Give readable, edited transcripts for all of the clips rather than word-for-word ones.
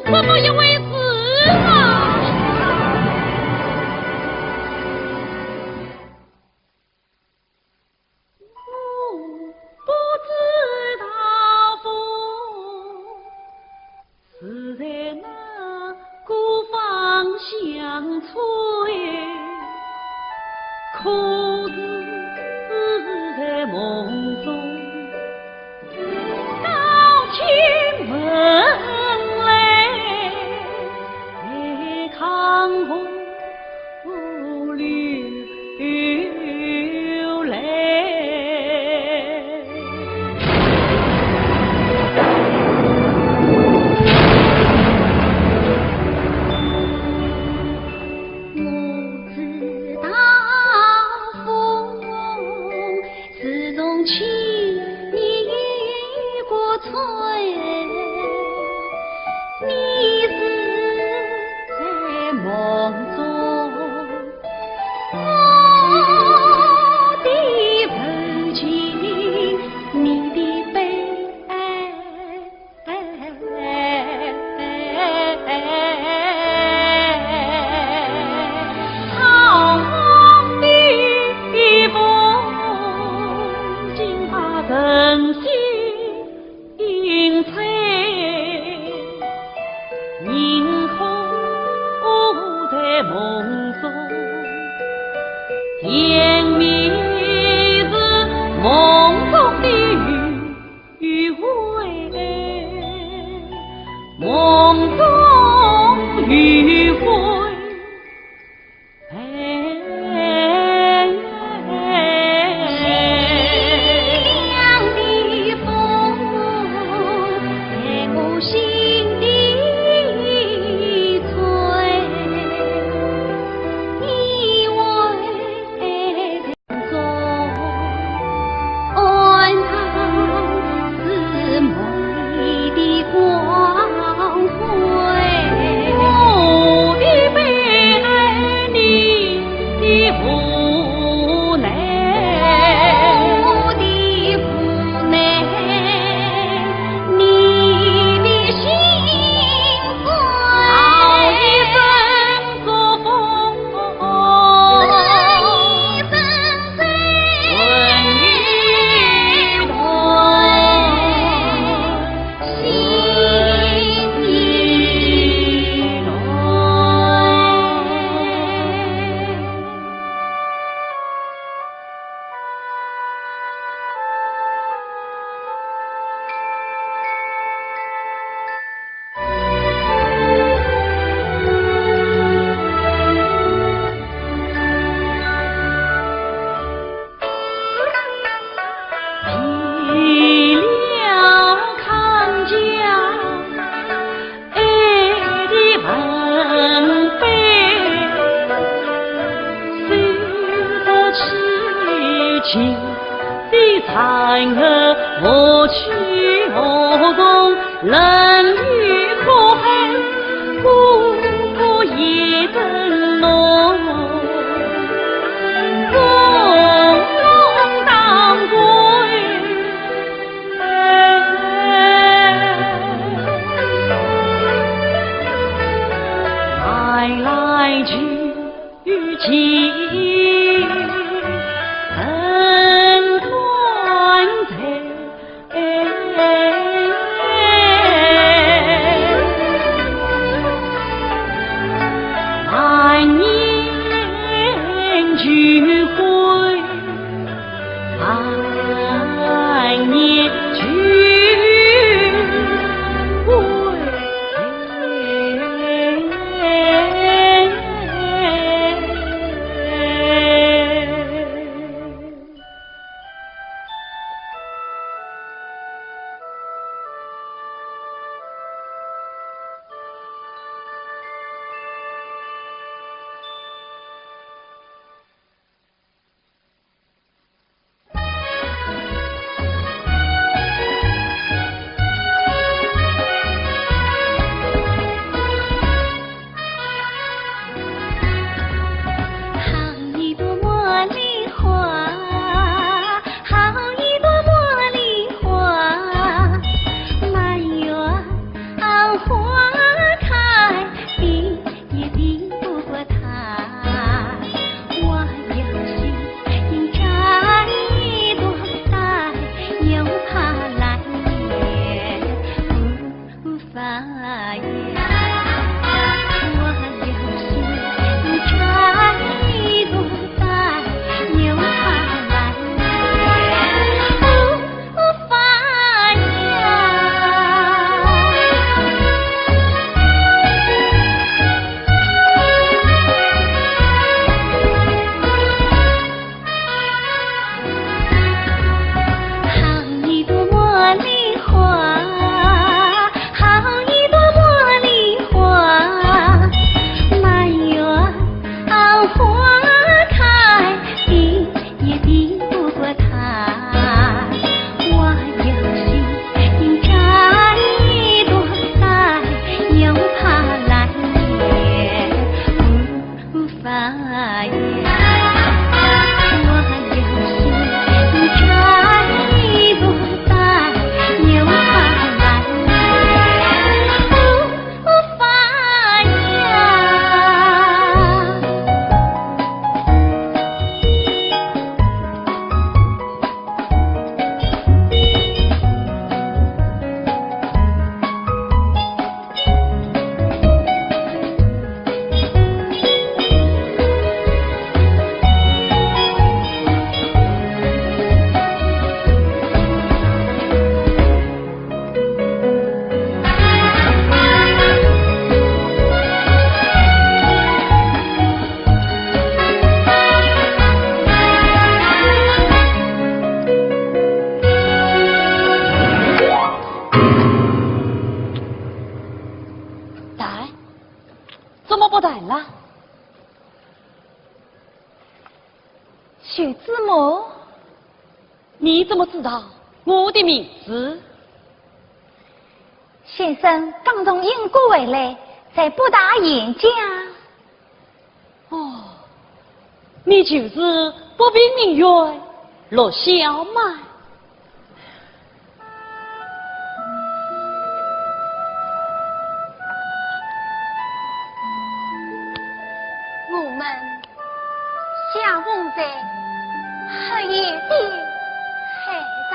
怎么一回事啊？不知道风是在那古方向吹，可是在梦中高进门来，看我流泪。我知道风是从千里过吹，你是在梦中，我的父亲，你的悲好的风，惊怕人心碎，银河在梦中，甜蜜是梦中的余味，梦中余味。想的风在我心里吹，你为中安康是美丽的光辉，我的悲哀你的无奈，我的无奈你的心碎，好一生作风，一生醉，问与同，心意浓。离了康家，爱的文悲，随着痴情的残荷，我去何从？人语可恨，孤孤一灯笼，共龙当归。来来去去很短暂，万年俱灰，万年俱灰。怎么不来了？徐子墨，你怎么知道我的名字？先生刚从英国回来，在北大演讲。哦，你就是北平名媛陆小曼。我们相逢在黑夜的海上，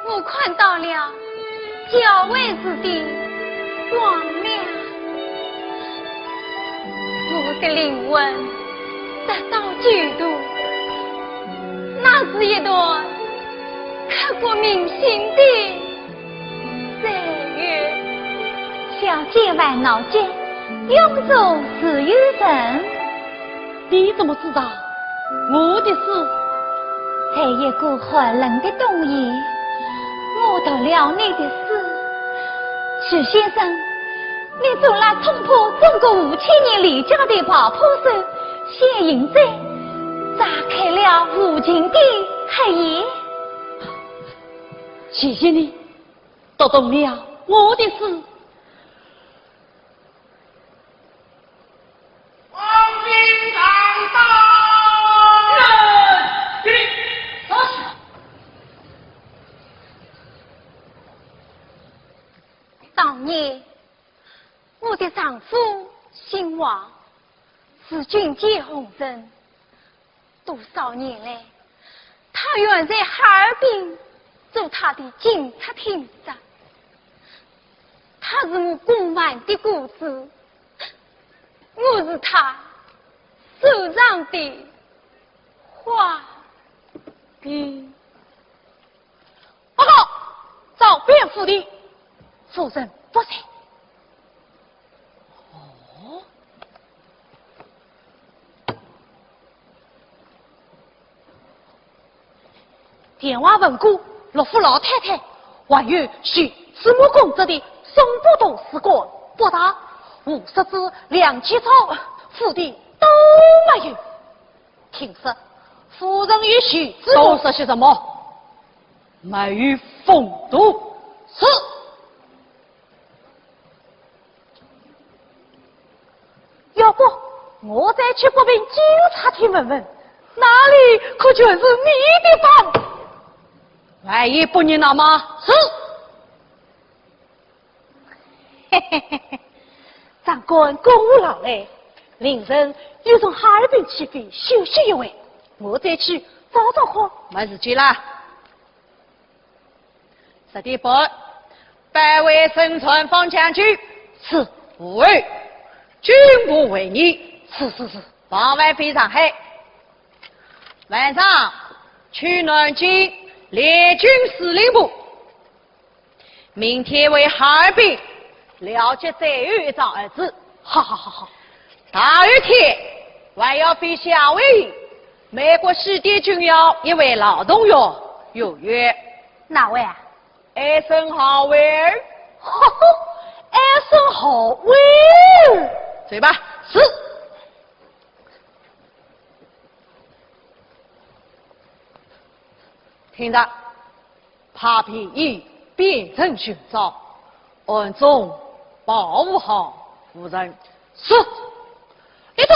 我看到了教位子的光亮，我的灵魂得到解脱。那是一段刻骨铭心的岁月。小姐玩闹间，永驻自由人。你怎么知道我的事？在一个寒冷的冬夜，我读了你的诗。许先生，你做了冲破中国5000年历教的跑坡手，现营在炸开了无情的黑夜。谢谢你读懂了我的诗。当年我的丈夫兴王是军界红人，多少年来，他原在哈尔滨做他的警察厅长。他是我公完的故事，我是他手上的花瓶。报告，找遍府邸，夫人不在。哦，电话问过陆府老太太，还有许子母公子的松波图史馆拨打50支2千钞，府邸都没有。听说夫人与许子母都说些什么？没有风度。是。要不我再去北平警察厅问问，哪里可全是你的班？万一不念了吗？是。嘿嘿嘿嘿，长官公务劳累，凌晨又从哈尔滨起飞休息一回，我再去找找看。没时间了。十点半，百位身穿方将军，是护卫，军部为你。是。傍晚飞上海，晚上去南京列军司令部，明天为哈尔滨了结最后一张儿子。好。大雨天还要飞夏威夷，美国西点军要一位劳动员有约。哪位啊？艾森豪威尔。艾森豪威尔。嘴巴是。听着，怕便宜变成寻找，暗中保护好夫人。是。一同